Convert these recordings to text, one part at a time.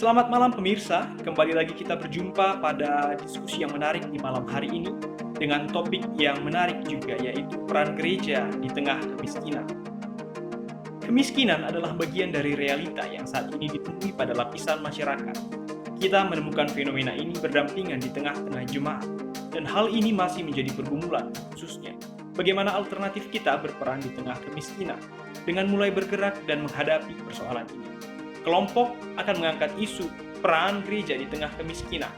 Selamat malam pemirsa, kembali lagi kita berjumpa pada diskusi yang menarik di malam hari ini dengan topik yang menarik juga, yaitu peran gereja di tengah kemiskinan. Kemiskinan adalah bagian dari realita yang saat ini ditemui pada lapisan masyarakat. Kita menemukan fenomena ini berdampingan di tengah-tengah jemaat, dan hal ini masih menjadi pergumulan khususnya. Bagaimana alternatif kita berperan di tengah kemiskinan dengan mulai bergerak dan menghadapi persoalan ini. Kelompok akan mengangkat isu peran gereja di tengah kemiskinan.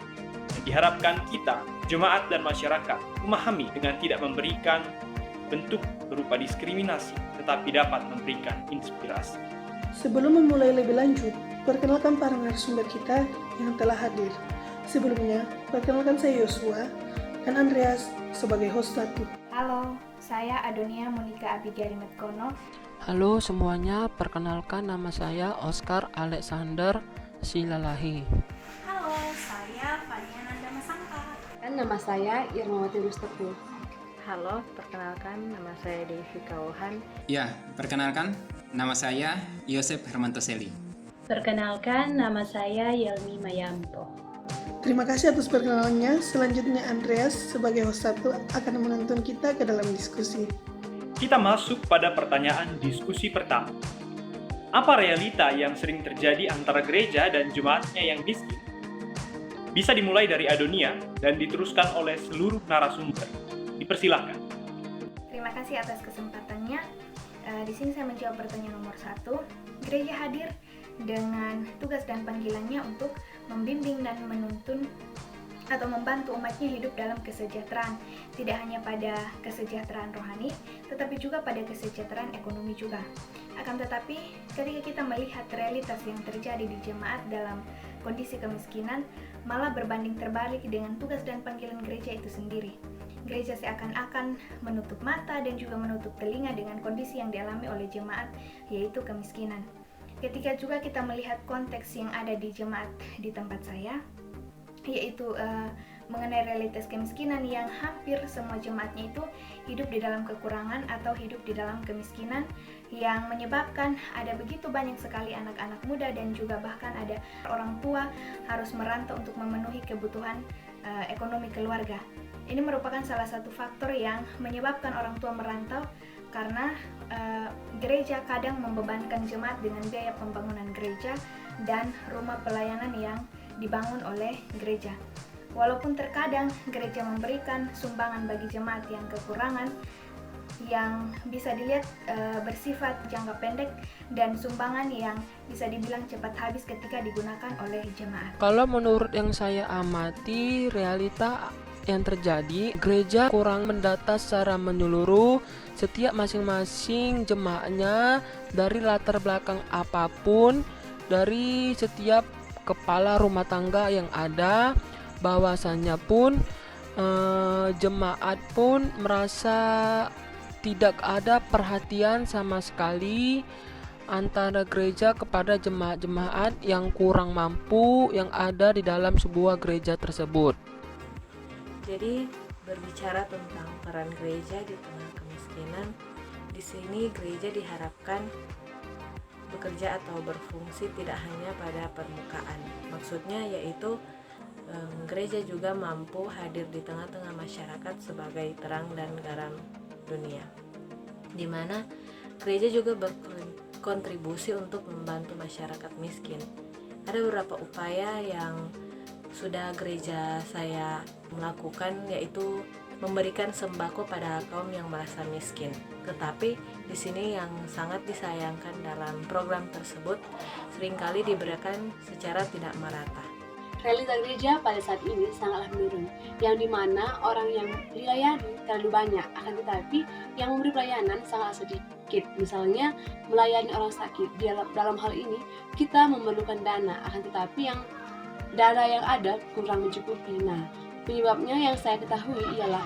Dan diharapkan kita, jemaat dan masyarakat, memahami dengan tidak memberikan bentuk berupa diskriminasi, tetapi dapat memberikan inspirasi. Sebelum memulai lebih lanjut, perkenalkan para narasumber kita yang telah hadir. Sebelumnya, perkenalkan saya Yosua dan Andreas sebagai host satu. Halo, saya Adonia Monika Abigail Metkono. Halo semuanya, perkenalkan nama saya Oscar Alexander Silalahi. Halo, saya Fadiana Damasangka. Dan nama saya Irmawati Rustepu. Halo, perkenalkan nama saya Devi Kauhan. Ya, perkenalkan nama saya Yosep Hermantoseli. Perkenalkan nama saya Yelmi Mayampo. Terima kasih atas perkenalannya. Selanjutnya Andreas sebagai host satu akan menuntun kita ke dalam diskusi. Kita masuk pada pertanyaan diskusi pertama. Apa realita yang sering terjadi antara gereja dan jemaatnya yang miskin? Bisa dimulai dari Adonia dan diteruskan oleh seluruh narasumber. Dipersilakan. Terima kasih atas kesempatannya. Di sini saya menjawab pertanyaan nomor 1. Gereja hadir dengan tugas dan panggilannya untuk membimbing dan menuntun atau membantu umatnya hidup dalam kesejahteraan, tidak hanya pada kesejahteraan rohani, tetapi juga pada kesejahteraan ekonomi juga. Akan tetapi, ketika kita melihat realitas yang terjadi di jemaat dalam kondisi kemiskinan, malah berbanding terbalik dengan tugas dan panggilan gereja itu sendiri. Gereja seakan-akan menutup mata dan juga menutup telinga dengan kondisi yang dialami oleh jemaat, yaitu kemiskinan. Ketika juga kita melihat konteks yang ada di jemaat di tempat saya, yaitu mengenai realitas kemiskinan yang hampir semua jemaatnya itu hidup di dalam kekurangan atau hidup di dalam kemiskinan yang menyebabkan ada begitu banyak sekali anak-anak muda dan juga bahkan ada orang tua harus merantau untuk memenuhi kebutuhan ekonomi keluarga. Ini merupakan salah satu faktor yang menyebabkan orang tua merantau karena gereja kadang membebankan jemaat dengan biaya pembangunan gereja dan rumah pelayanan yang dibangun oleh gereja. Walaupun terkadang gereja memberikan sumbangan bagi jemaat yang kekurangan yang bisa dilihat bersifat jangka pendek dan sumbangan yang bisa dibilang cepat habis ketika digunakan oleh jemaat. Kalau menurut yang saya amati, realita yang terjadi, gereja kurang mendata secara menyeluruh setiap masing-masing jemaatnya dari latar belakang apapun, dari setiap kepala rumah tangga yang ada, bahwasannya pun jemaat pun merasa tidak ada perhatian sama sekali antara gereja kepada jemaat-jemaat yang kurang mampu yang ada di dalam sebuah gereja tersebut. Jadi, berbicara tentang peran gereja di tengah kemiskinan, di sini gereja diharapkan bekerja atau berfungsi tidak hanya pada permukaan. Maksudnya yaitu gereja juga mampu hadir di tengah-tengah masyarakat sebagai terang dan garam dunia, di mana gereja juga berkontribusi untuk membantu masyarakat miskin. Ada beberapa upaya yang sudah gereja saya melakukan, yaitu memberikan sembako pada kaum yang merasa miskin. Tetapi di sini yang sangat disayangkan dalam program tersebut seringkali diberikan secara tidak merata. Realita gereja pada saat ini sangatlah menurun, yang dimana orang yang dilayani terlalu banyak, akan tetapi yang memberi pelayanan sangat sedikit. Misalnya melayani orang sakit, dalam hal ini kita memerlukan dana, akan tetapi yang dana yang ada kurang mencukupi. Nah, penyebabnya yang saya ketahui ialah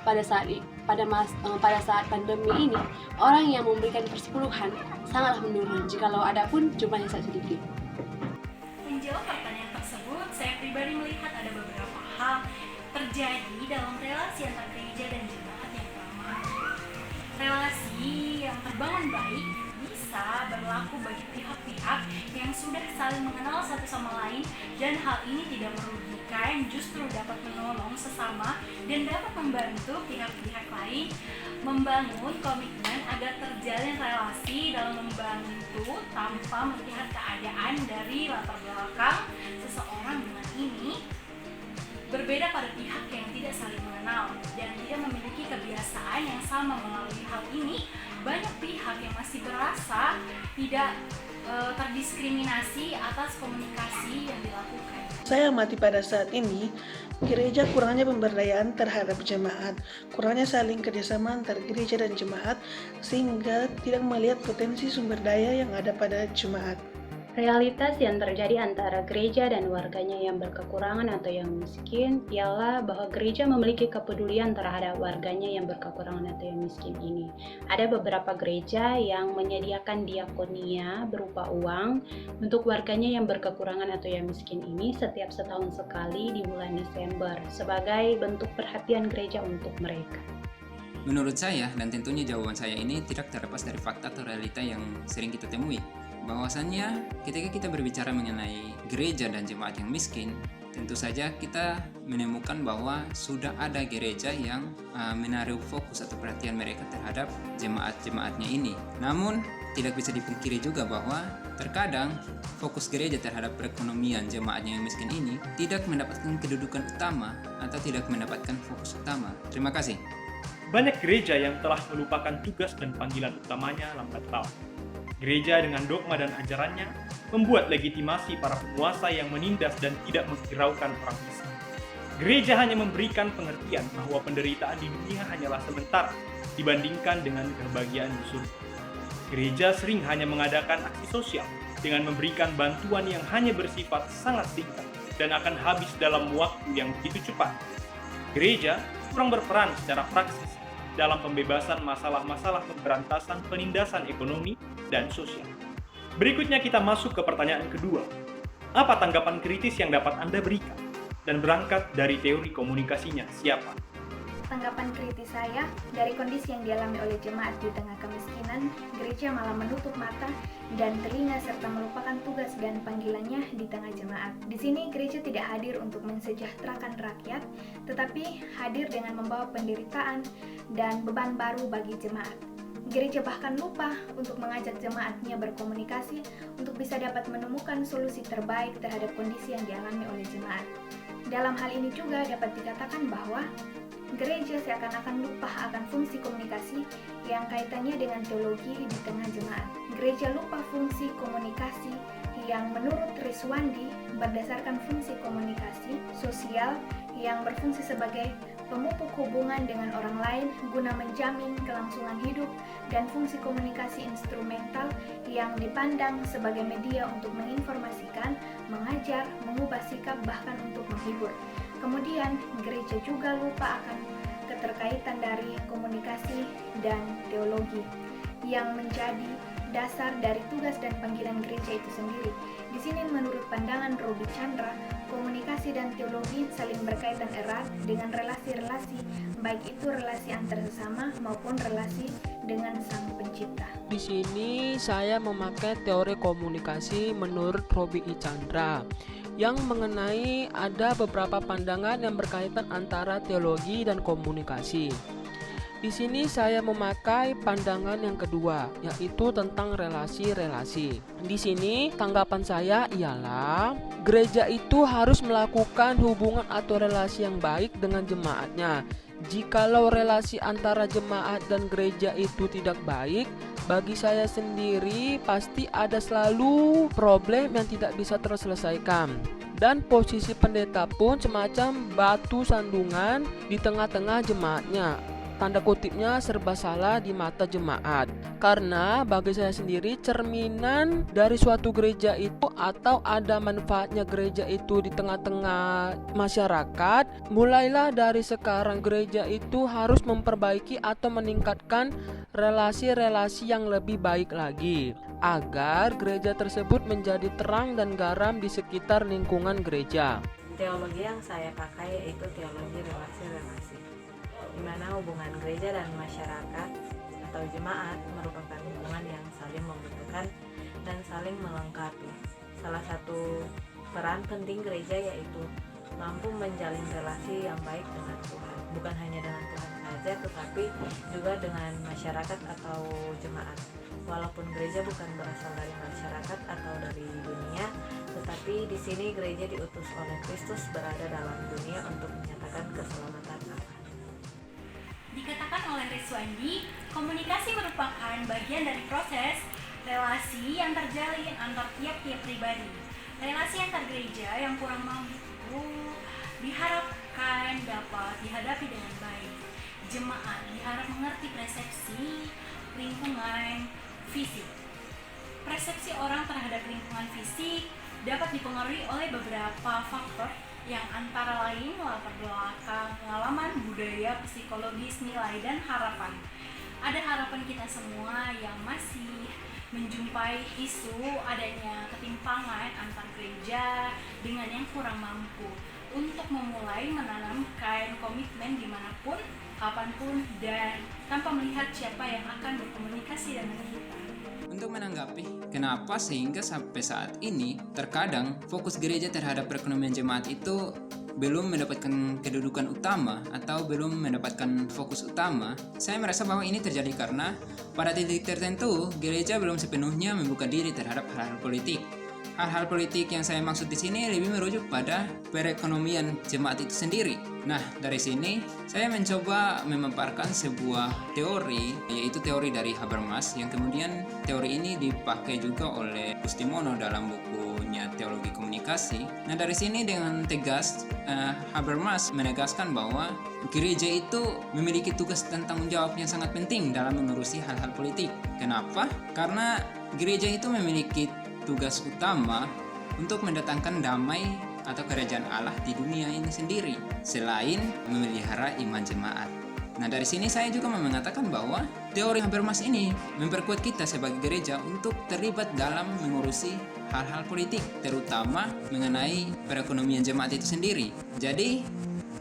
pada saat pandemi ini, orang yang memberikan persepuluhan sangatlah menurun, jikalau ada pun jumlahnya sangat sedikit. Menjawab pertanyaan tersebut, saya pribadi melihat ada beberapa hal terjadi dalam relasi antara gereja dan jemaat yang lama. Relasi yang terbangun baik bisa berlaku bagi pihak-pihak yang sudah sudah saling mengenal satu sama lain, dan hal ini tidak merugikan, justru dapat menolong sesama dan dapat membantu pihak-pihak lain membangun komitmen agar terjalin relasi dalam membantu tanpa melihat keadaan dari latar belakang seseorang. Dengan ini berbeda pada pihak yang tidak saling mengenal dan tidak memiliki kebiasaan yang sama. Melalui hal ini, banyak pihak yang masih berasa tidak terdiskriminasi atas komunikasi yang dilakukan. Saya amati pada saat ini, gereja kurangnya pemberdayaan terhadap jemaat, kurangnya saling kerjasama antar gereja dan jemaat, sehingga tidak melihat potensi sumber daya yang ada pada jemaat. Realitas yang terjadi antara gereja dan warganya yang berkekurangan atau yang miskin ialah bahwa gereja memiliki kepedulian terhadap warganya yang berkekurangan atau yang miskin ini. Ada beberapa gereja yang menyediakan diakonia berupa uang untuk warganya yang berkekurangan atau yang miskin ini setiap setahun sekali di bulan Desember sebagai bentuk perhatian gereja untuk mereka. Menurut saya, dan tentunya jawaban saya ini tidak terlepas dari fakta atau realita yang sering kita temui, bahwasannya ketika kita berbicara mengenai gereja dan jemaat yang miskin, tentu saja kita menemukan bahwa sudah ada gereja yang menaruh fokus atau perhatian mereka terhadap jemaat-jemaatnya ini. Namun, tidak bisa dipungkiri juga bahwa terkadang fokus gereja terhadap perekonomian jemaatnya yang miskin ini tidak mendapatkan kedudukan utama atau tidak mendapatkan fokus utama. Terima kasih. Banyak gereja yang telah melupakan tugas dan panggilan utamanya lambat laun. Gereja dengan dogma dan ajarannya membuat legitimasi para penguasa yang menindas dan tidak menghiraukan orang miskin. Gereja hanya memberikan pengertian bahwa penderitaan di dunia hanyalah sementara dibandingkan dengan kebahagiaan di surga. Gereja sering hanya mengadakan aksi sosial dengan memberikan bantuan yang hanya bersifat sangat singkat dan akan habis dalam waktu yang begitu cepat. Gereja kurang berperan secara praktis dalam pembebasan masalah-masalah pemberantasan penindasan ekonomi dan sosial. Berikutnya kita masuk ke pertanyaan kedua. Apa tanggapan kritis yang dapat Anda berikan? Dan berangkat dari teori komunikasinya siapa? Tanggapan kritis saya, dari kondisi yang dialami oleh jemaat di tengah kemiskinan, gereja malah menutup mata dan telinga serta melupakan tugas dan panggilannya di tengah jemaat. Di sini gereja tidak hadir untuk mensejahterakan rakyat, tetapi hadir dengan membawa penderitaan dan beban baru bagi jemaat. Gereja bahkan lupa untuk mengajak jemaatnya berkomunikasi untuk bisa dapat menemukan solusi terbaik terhadap kondisi yang dialami oleh jemaat. Dalam hal ini juga dapat dikatakan bahwa gereja seakan-akan lupa akan fungsi komunikasi yang kaitannya dengan teologi di tengah jemaat. Gereja lupa fungsi komunikasi yang menurut Riswandi berdasarkan fungsi komunikasi sosial yang berfungsi sebagai pemupuk hubungan dengan orang lain guna menjamin kelangsungan hidup, dan fungsi komunikasi instrumental yang dipandang sebagai media untuk menginformasikan, mengajar, mengubah sikap, bahkan untuk menghibur. Kemudian, gereja juga lupa akan keterkaitan dari komunikasi dan teologi yang menjadi dasar dari tugas dan panggilan gereja itu sendiri. Di sini menurut pandangan Robi Chandra, komunikasi dan teologi saling berkaitan erat dengan relasi-relasi, baik itu relasi antar sesama maupun relasi dengan Sang Pencipta. Di sini saya memakai teori komunikasi menurut Robi Chandra yang mengenai ada beberapa pandangan yang berkaitan antara teologi dan komunikasi. Di sini saya memakai pandangan yang kedua, yaitu tentang relasi-relasi. Di sini tanggapan saya ialah gereja itu harus melakukan hubungan atau relasi yang baik dengan jemaatnya. Jikalau relasi antara jemaat dan gereja itu tidak baik, bagi saya sendiri pasti ada selalu problem yang tidak bisa terselesaikan. Dan posisi pendeta pun semacam batu sandungan di tengah-tengah jemaatnya. Tanda kutipnya serba salah di mata jemaat. Karena bagi saya sendiri cerminan dari suatu gereja itu atau ada manfaatnya gereja itu di tengah-tengah masyarakat, mulailah dari sekarang gereja itu harus memperbaiki atau meningkatkan relasi-relasi yang lebih baik lagi agar gereja tersebut menjadi terang dan garam di sekitar lingkungan gereja. Teologi yang saya pakai yaitu teologi relasi-relasi, di mana hubungan gereja dan masyarakat atau jemaat merupakan hubungan yang saling membutuhkan dan saling melengkapi. salah satu peran penting gereja yaitu mampu menjalin relasi yang baik dengan Tuhan, bukan hanya dengan Tuhan saja tetapi juga dengan masyarakat atau jemaat. Walaupun gereja bukan berasal dari masyarakat atau dari dunia, tetapi di sini gereja diutus oleh Kristus berada dalam dunia untuk menyatakan keselamatan Allah. Dikatakan oleh Rizwandi, komunikasi merupakan bagian dari proses relasi yang terjalin antar tiap-tiap pribadi. Relasi antar gereja yang kurang mampu diharapkan dapat dihadapi dengan baik. Jemaat diharap mengerti persepsi lingkungan fisik. Persepsi orang terhadap lingkungan fisik dapat dipengaruhi oleh beberapa faktor yang antara lain latar belakang, pengalaman, budaya, psikologis, nilai, dan harapan. Ada harapan kita semua yang masih menjumpai isu adanya ketimpangan antar gereja dengan yang kurang mampu untuk memulai menanamkan komitmen dimanapun, kapanpun, dan tanpa melihat siapa yang akan berkomunikasi dengan kita. Untuk menanggapi kenapa sehingga sampai saat ini terkadang fokus gereja terhadap perekonomian jemaat itu belum mendapatkan kedudukan utama atau belum mendapatkan fokus utama, saya merasa bahwa ini terjadi karena pada titik tertentu gereja belum sepenuhnya membuka diri terhadap hal-hal politik. Hal-hal politik yang saya maksud di sini lebih merujuk pada perekonomian jemaat itu sendiri. Nah, dari sini saya mencoba memaparkan sebuah teori, yaitu teori dari Habermas, yang kemudian teori ini dipakai juga oleh Ustimono dalam bukunya Teologi Komunikasi. Nah, dari sini dengan tegas Habermas menegaskan bahwa gereja itu memiliki tugas dan tanggung jawab yang sangat penting dalam mengurusi hal-hal politik. Kenapa? Karena gereja itu memiliki tugas utama untuk mendatangkan damai atau kerajaan Allah di dunia ini sendiri, selain memelihara iman jemaat. Nah, dari sini saya juga mengatakan bahwa teori Habermas ini memperkuat kita sebagai gereja untuk terlibat dalam mengurusi hal-hal politik, terutama mengenai perekonomian jemaat itu sendiri. Jadi,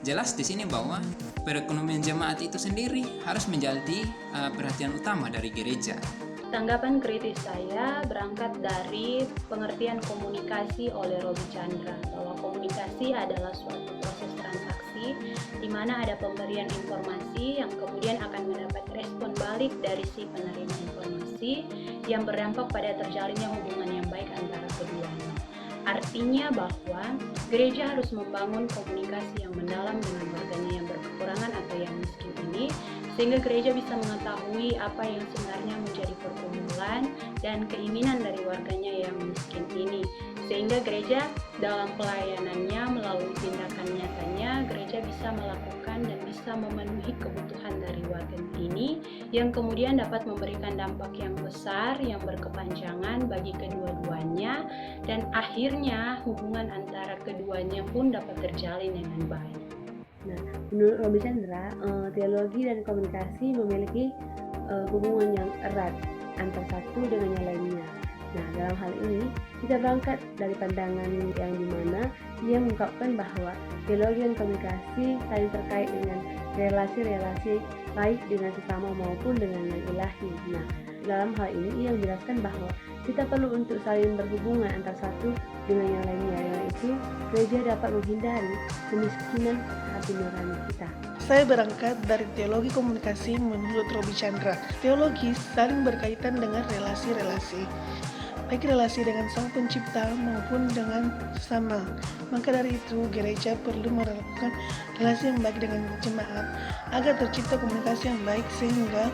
jelas di sini bahwa perekonomian jemaat itu sendiri harus menjadi perhatian utama dari gereja. Tanggapan kritis saya berangkat dari pengertian komunikasi oleh Roby Chandra, bahwa komunikasi adalah suatu proses transaksi di mana ada pemberian informasi yang kemudian akan mendapat respon balik dari si penerima informasi yang berdampak pada terjalinnya hubungan yang baik antara keduanya. Artinya bahwa gereja harus membangun komunikasi yang mendalam dengan warganya yang berkekurangan atau yang miskin ini, sehingga gereja bisa mengetahui apa yang sebenarnya menjadi pergumulan dan keinginan dari warganya yang miskin ini. Sehingga gereja dalam pelayanannya melalui tindakan nyatanya, gereja bisa melakukan dan bisa memenuhi kebutuhan dari warga ini yang kemudian dapat memberikan dampak yang besar, yang berkepanjangan bagi kedua-duanya, dan akhirnya hubungan antara keduanya pun dapat terjalin dengan baik. Nah, menurut Roby Chandra, teologi dan komunikasi memiliki hubungan yang erat antara satu dengan yang lainnya. Nah, dalam hal ini kita berangkat dari pandangan yang dimana ia mengungkapkan bahwa teologi dan komunikasi saling terkait dengan relasi-relasi baik dengan sesama maupun dengan yang ilahi. Nah, dalam hal ini ia menjelaskan bahwa kita perlu untuk saling berhubungan antara satu dengan yang lainnya, yaitu gereja dapat menghindari kemiskinan hati nurani kita. Saya berangkat dari teologi komunikasi menurut Roby Chandra. Teologi saling berkaitan dengan relasi-relasi, baik relasi dengan Sang Pencipta maupun dengan sesama. Maka dari itu, gereja perlu melakukan relasi yang baik dengan jemaat agar tercipta komunikasi yang baik sehingga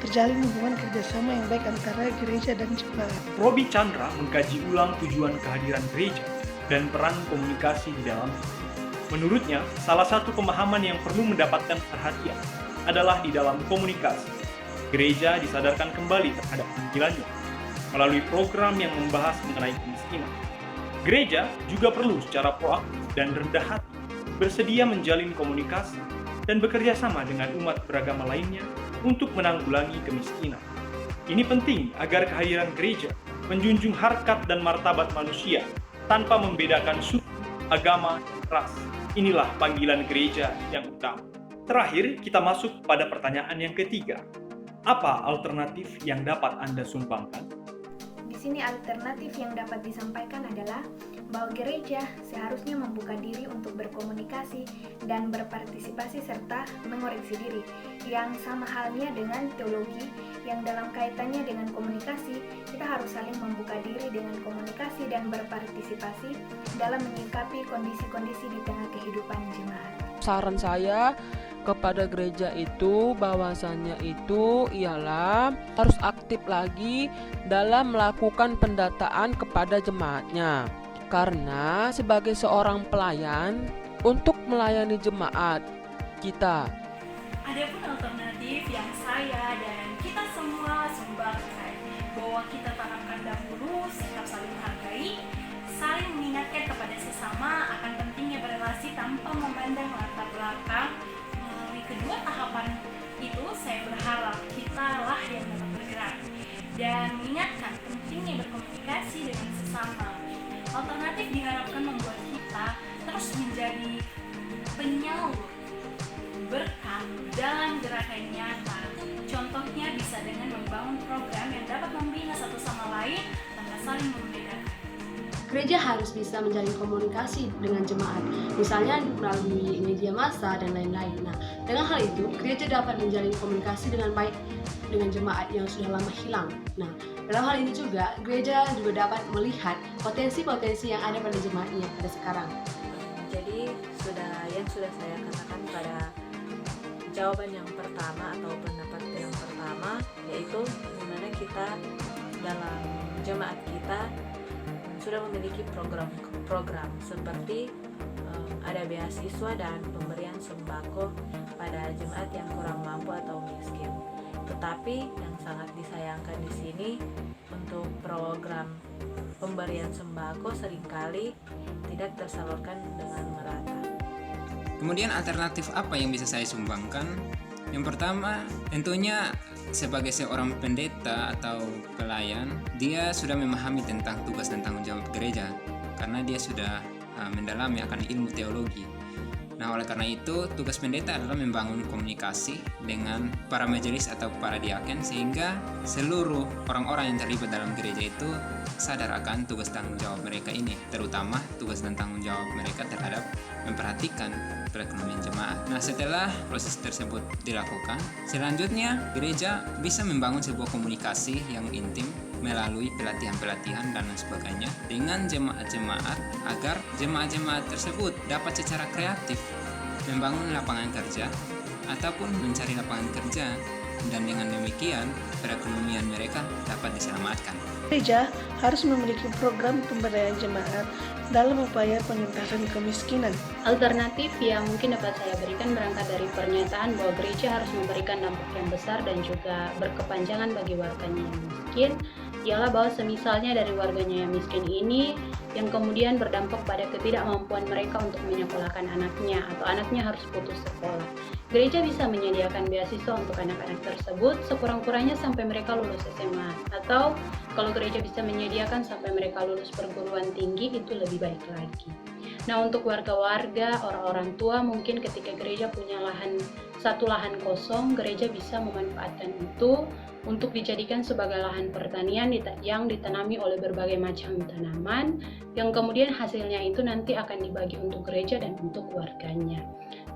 terjalin hubungan kerjasama yang baik antara gereja dan jemaat. Roby Chandra mengkaji ulang tujuan kehadiran gereja dan peran komunikasi di dalamnya. Menurutnya, salah satu pemahaman yang perlu mendapatkan perhatian adalah di dalam komunikasi. Gereja disadarkan kembali terhadap panggilannya melalui program yang membahas mengenai kemiskinan. Gereja juga perlu secara proaktif dan rendah hati bersedia menjalin komunikasi dan bekerja sama dengan umat beragama lainnya untuk menanggulangi kemiskinan. Ini penting agar kehadiran gereja menjunjung harkat dan martabat manusia tanpa membedakan suku, agama, ras. Inilah panggilan gereja yang utama. Terakhir, kita masuk pada pertanyaan yang ketiga. Apa alternatif yang dapat Anda sumbangkan? Di sini alternatif yang dapat disampaikan adalah bahwa gereja seharusnya membuka diri untuk berkomunikasi dan berpartisipasi serta mengoreksi diri, yang sama halnya dengan teologi yang dalam kaitannya dengan komunikasi, kita harus saling membuka diri dengan komunikasi dan berpartisipasi dalam menyikapi kondisi-kondisi di tengah kehidupan jemaat. Saran saya kepada gereja itu bahwasannya itu ialah harus aktif lagi dalam melakukan pendataan kepada jemaatnya. Karena sebagai seorang pelayan untuk melayani jemaat kita. Adapun alternatif yang saya dan kita semua sumbangkan bahwa kita tanamkan dahulu sikap saling menghargai, saling mengingatkan kepada sesama akan pentingnya berrelasi tanpa memandang latar belakang. Melalui kedua tahapan itu, saya berharap kita lah yang dapat bergerak dan mengingatkan pentingnya berkomunikasi dengan sesama. Alternatif diharapkan membuat kita terus menjadi penyalur berkat dalam gerakan nyata. Contohnya bisa dengan membangun program yang dapat membina satu sama lain tanpa saling membedakan. Gereja harus bisa menjalin komunikasi dengan jemaat, misalnya melalui media massa dan lain-lain. Nah, dengan hal itu, gereja dapat menjalin komunikasi dengan baik dengan jemaat yang sudah lama hilang. Nah, dalam hal ini juga, gereja juga dapat melihat potensi-potensi yang ada pada jemaatnya pada sekarang. Jadi yang sudah saya katakan pada jawaban yang pertama atau pendapat yang pertama, yaitu dimana kita dalam jemaat kita sudah memiliki program seperti ada beasiswa dan pemberian sembako pada jemaat yang kurang mampu atau miskin. Tetapi yang sangat disayangkan di sini, untuk program pemberian sembako seringkali tidak tersalurkan dengan merata. Kemudian alternatif apa yang bisa saya sumbangkan? Yang pertama, tentunya sebagai seorang pendeta atau pelayan, dia sudah memahami tentang tugas dan tanggung jawab gereja karena dia sudah mendalami akan ilmu teologi. Nah, oleh karena itu, tugas pendeta adalah membangun komunikasi dengan para majelis atau para diaken sehingga seluruh orang-orang yang terlibat dalam gereja itu sadar akan tugas tanggung jawab mereka ini, terutama tugas dan tanggung jawab mereka terhadap memperhatikan perekonomian jemaat. Nah, setelah proses tersebut dilakukan, selanjutnya gereja bisa membangun sebuah komunikasi yang intim melalui pelatihan-pelatihan dan lain sebagainya dengan jemaat-jemaat agar jemaat-jemaat tersebut dapat secara kreatif membangun lapangan kerja ataupun mencari lapangan kerja, dan dengan demikian perekonomian mereka dapat diselamatkan. Gereja harus memiliki program pemberdayaan jemaat dalam upaya pengentasan kemiskinan. Alternatif yang mungkin dapat saya berikan berangkat dari pernyataan bahwa gereja harus memberikan dampak yang besar dan juga berkepanjangan bagi warganya yang miskin, ialah bahwa semisalnya dari warganya yang miskin ini yang kemudian berdampak pada ketidakmampuan mereka untuk menyekolahkan anaknya atau anaknya harus putus sekolah. Gereja bisa menyediakan beasiswa untuk anak-anak tersebut sekurang-kurangnya sampai mereka lulus SMA, atau kalau gereja bisa menyediakan sampai mereka lulus perguruan tinggi, itu lebih baik lagi. Nah, untuk warga-warga, orang-orang tua, mungkin ketika gereja punya satu lahan kosong, gereja bisa memanfaatkan itu untuk dijadikan sebagai lahan pertanian yang ditanami oleh berbagai macam tanaman, yang kemudian hasilnya itu nanti akan dibagi untuk gereja dan untuk warganya.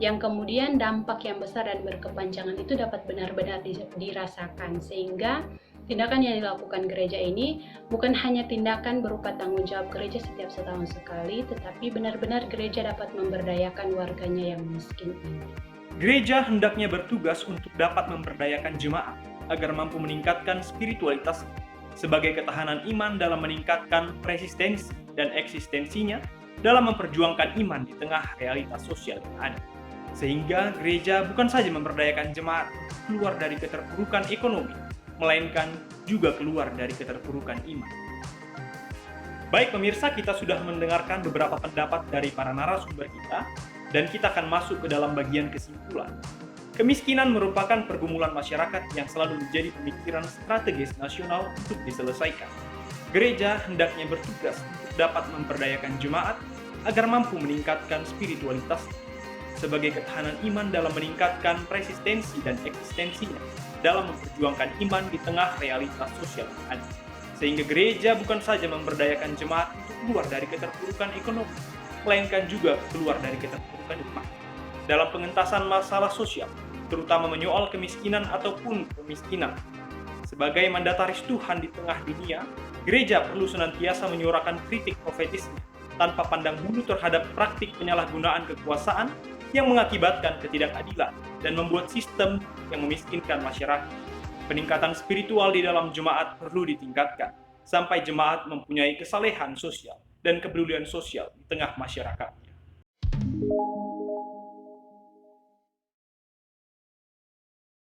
Yang kemudian dampak yang besar dan berkepanjangan itu dapat benar-benar dirasakan, sehingga tindakan yang dilakukan gereja ini bukan hanya tindakan berupa tanggung jawab gereja setiap setahun sekali, tetapi benar-benar gereja dapat memberdayakan warganya yang miskin ini. Gereja hendaknya bertugas untuk dapat memberdayakan jemaat agar mampu meningkatkan spiritualitas sebagai ketahanan iman dalam meningkatkan resistensi dan eksistensinya dalam memperjuangkan iman di tengah realitas sosial yang ada. Sehingga gereja bukan saja memberdayakan jemaat keluar dari keterpurukan ekonomi, melainkan juga keluar dari keterpurukan iman. Baik pemirsa, kita sudah mendengarkan beberapa pendapat dari para narasumber kita, dan kita akan masuk ke dalam bagian kesimpulan. Kemiskinan merupakan pergumulan masyarakat yang selalu menjadi pemikiran strategis nasional untuk diselesaikan. Gereja hendaknya bertugas untuk dapat memberdayakan jemaat agar mampu meningkatkan spiritualitas sebagai ketahanan iman dalam meningkatkan resistensi dan eksistensinya dalam memperjuangkan iman di tengah realitas sosial yang ada. Sehingga gereja bukan saja memberdayakan jemaat untuk keluar dari keterpurukan ekonomi, melainkan juga keluar dari keterpurukan iman. Dalam pengentasan masalah sosial, terutama menyoal kemiskinan ataupun pemiskinan. Sebagai mandataris Tuhan di tengah dunia, gereja perlu senantiasa menyuarakan kritik profetisnya tanpa pandang bulu terhadap praktik penyalahgunaan kekuasaan yang mengakibatkan ketidakadilan dan membuat sistem yang memiskinkan masyarakat. Peningkatan spiritual di dalam jemaat perlu ditingkatkan sampai jemaat mempunyai kesalehan sosial dan kepedulian sosial di tengah masyarakatnya.